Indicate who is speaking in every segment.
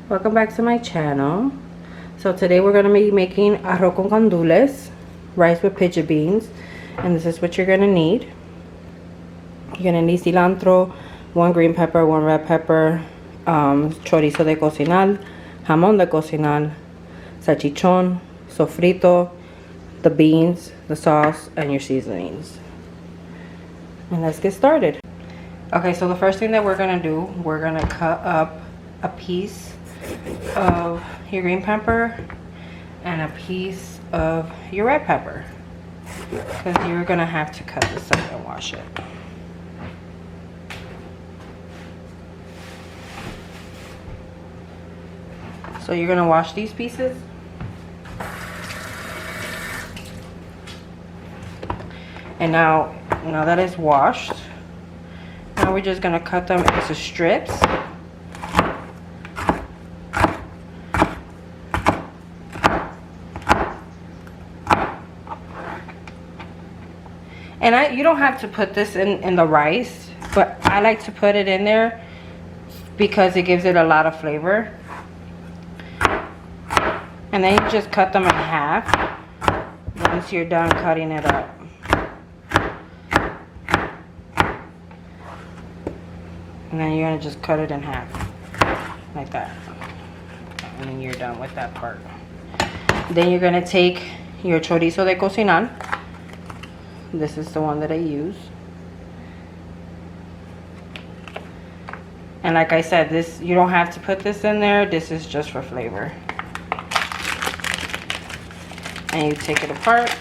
Speaker 1: Welcome back to my channel. So today we're going to be making arroz con gandules, rice with pigeon beans, and this is what you're going to need. You're going to need cilantro, 1 green pepper, 1 red pepper, chorizo de cocinar, jamón de cocinar, salchichón, sofrito, the beans, the sauce, and your seasonings. And let's get started. Okay, so the first thing that we're going to do, we're going to cut up a piece of your green pepper and a piece of your red pepper, because you're going to have to cut this up and wash it. So you're going to wash these pieces. And now that it's washed, now we're just going to cut them into strips. And you don't have to put this in the rice, but I like to put it in there because it gives it a lot of flavor. And then you just cut them in half once you're done cutting it up. And then you're going to just cut it in half, like that. And then you're done with that part. Then you're going to take your chorizo de cocinar. This is the one that I use. And like I said, this, you don't have to put this in there. This is just for flavor. And you take it apart.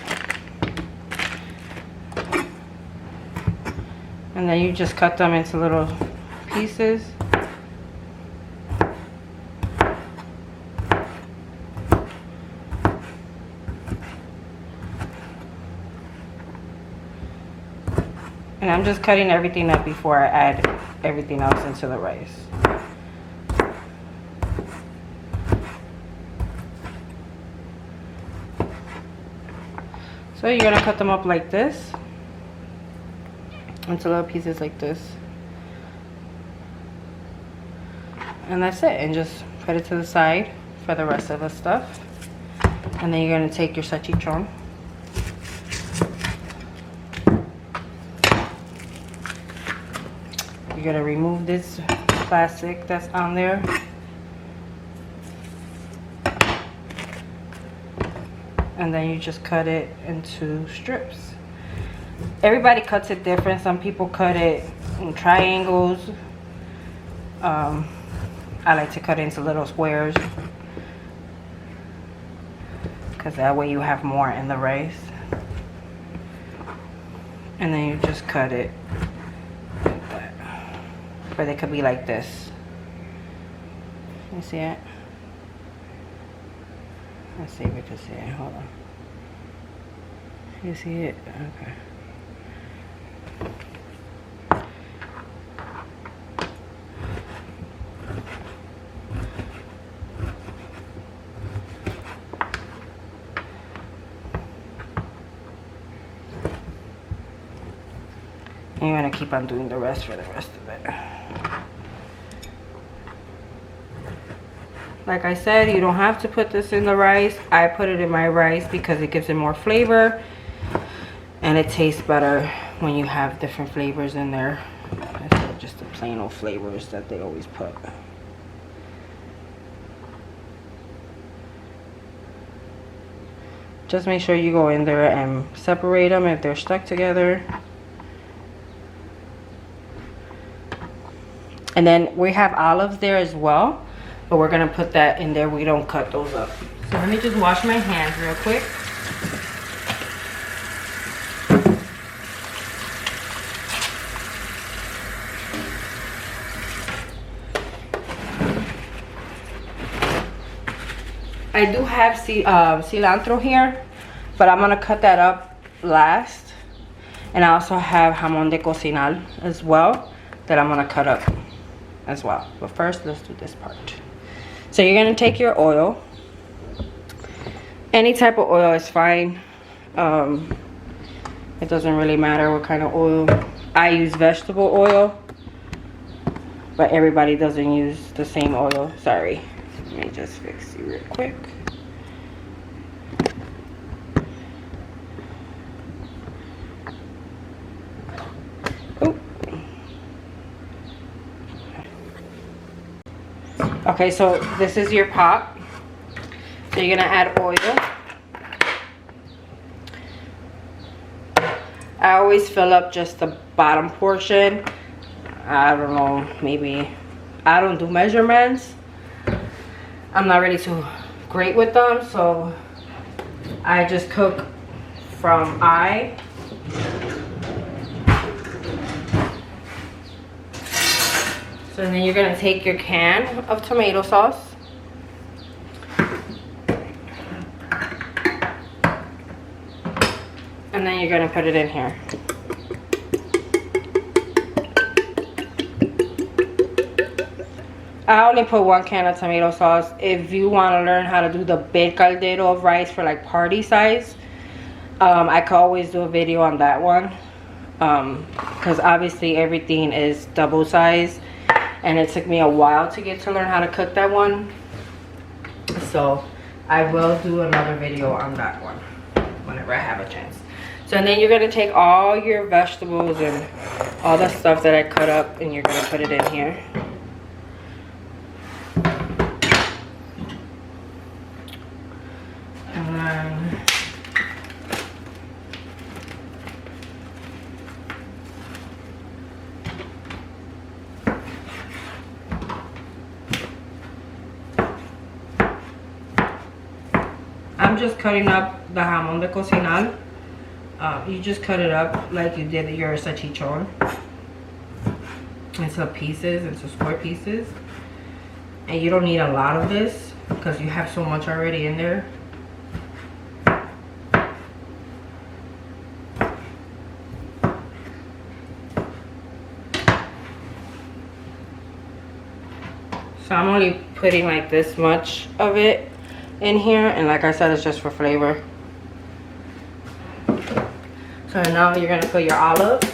Speaker 1: And then you just cut them into little pieces. And I'm just cutting everything up before I add everything else into the rice. So you're going to cut them up like this, into little pieces like this. And that's it. And just put it to the side for the rest of the stuff. And then you're going to take your salchichon. You're going to remove this plastic that's on there. And then you just cut it into strips. Everybody cuts it different. Some people cut it in triangles. I like to cut it into little squares, because that way you have more in the rice. And then you just cut it like that. Or they could be like this. You see it? Let's see if we can see it. Hold on. You see it? Okay. And you're going to keep on doing the rest for the rest of it. Like I said, you don't have to put this in the rice. I put it in my rice because it gives it more flavor. And it tastes better when you have different flavors in there, instead of just the plain old flavors that they always put. Just make sure you go in there and separate them if they're stuck together. And then we have olives there as well, but we're going to put that in there. We don't cut those up. So let me just wash my hands real quick. I do have cilantro here, but I'm going to cut that up last. And I also have jamón de cocinar as well that I'm going to cut up as well. But first, let's do this part. So you're going to take your oil. Any type of oil is fine. It doesn't really matter what kind of oil. I use vegetable oil, but everybody doesn't use the same oil. Sorry. Let me just fix you real quick. Ooh. Okay, so this is your pot. So you're gonna add oil. I always fill up just the bottom portion. I don't know, maybe I don't do measurements. I'm not really too great with them, so I just cook from eye. So then you're gonna take your can of tomato sauce. And then you're gonna put it in here. I only put 1 can of tomato sauce. If you want to learn how to do the big caldero of rice for like party size, I could always do a video on that one. Because obviously everything is double size, and it took me a while to get to learn how to cook that one. So I will do another video on that one whenever I have a chance. So then you're gonna take all your vegetables and all the stuff that I cut up, and you're gonna put it in here. And then I'm just cutting up the jamón de cocinar. You just cut it up like you did your salchichon into pieces, into square pieces. And you don't need a lot of this because you have so much already in there. So I'm only putting like this much of it in here, and like I said, it's just for flavor. So now you're gonna put your olives.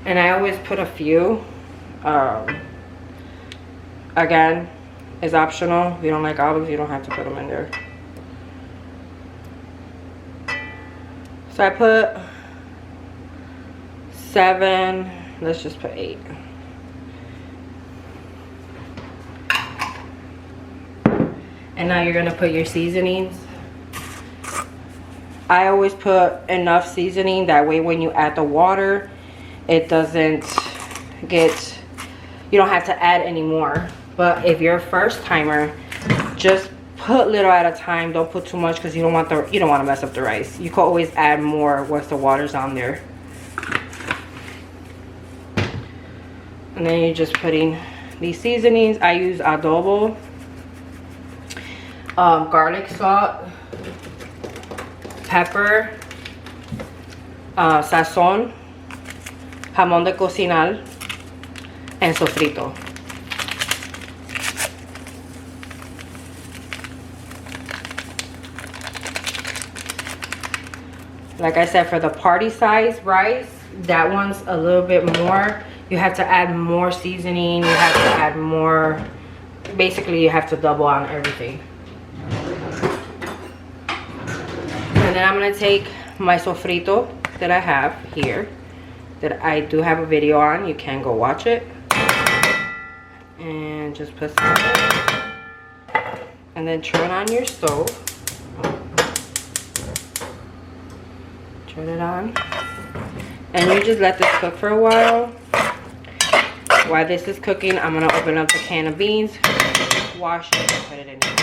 Speaker 1: And I always put a few. Again, it's optional. If you don't like olives, you don't have to put them in there. So I put 7. Let's just put 8. And now you're gonna put your seasonings. I always put enough seasoning, that way when you add the water, it doesn't get, you don't have to add any more. But if you're a first timer, just put little at a time. Don't put too much because you don't want to mess up the rice. You can always add more once the water's on there. And then you're just putting these seasonings. I use adobo, garlic salt, pepper, sazón, jamón de cocinar, and sofrito. Like I said, for the party size rice, that one's a little bit more. You have to add more seasoning. You have to add more. Basically, you have to double on everything. And then I'm going to take my sofrito that I have here, that I do have a video on. You can go watch it. And just put some. And then turn on your stove. Turn it on. And you just let this cook for a while. While this is cooking, I'm going to open up the can of beans, wash it, and put it in here.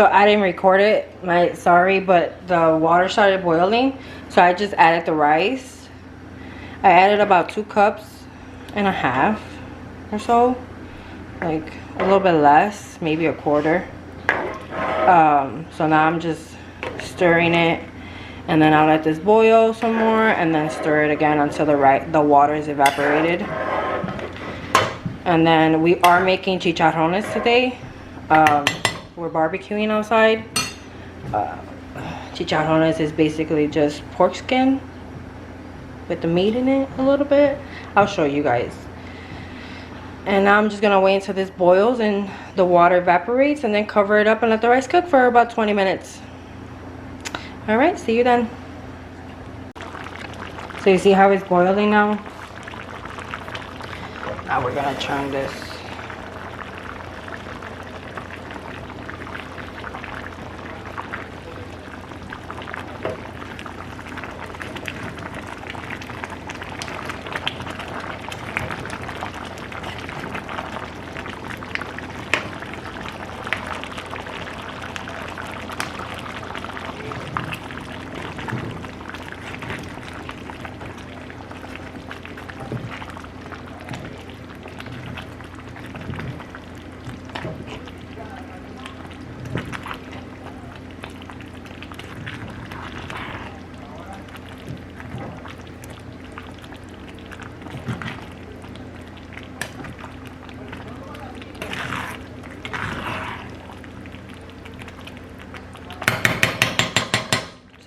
Speaker 1: So I didn't record it, sorry, but the water started boiling, so I just added the rice. I added about 2 cups and a half or so, like a little bit less, maybe a quarter. So now I'm just stirring it, and then I'll let this boil some more and then stir it again until the water is evaporated. And then we are making chicharrones today. We're barbecuing outside. Chicharrones is basically just pork skin with the meat in it a little bit. I'll show you guys. And now I'm just gonna wait until this boils and the water evaporates, and then cover it up and let the rice cook for about 20 minutes. All right, see you then. So you see how it's boiling now? Now we're gonna turn this.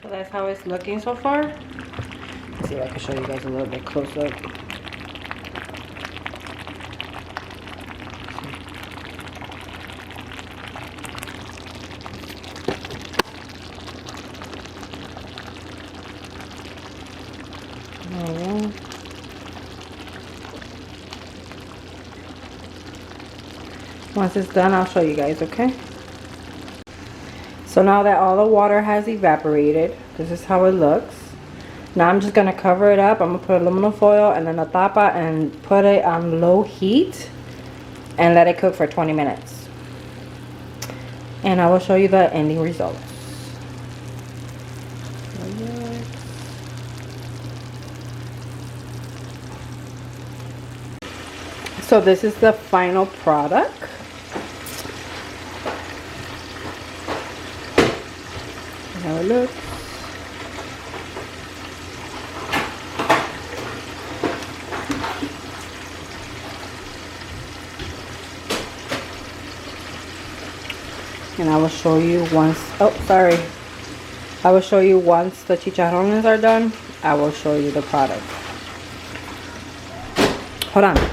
Speaker 1: So that's how it's looking so far. Let's see if I can show you guys a little bit close up. Once it's done, I'll show you guys, okay? So now that all the water has evaporated, this is how it looks. Now I'm just gonna cover it up. I'm gonna put aluminum foil and then a tapa and put it on low heat and let it cook for 20 minutes. And I will show you the ending results. So this is the final product. Have a look. And I will show you once, I will show you once the chicharrones are done. I will show you the product. Hold on.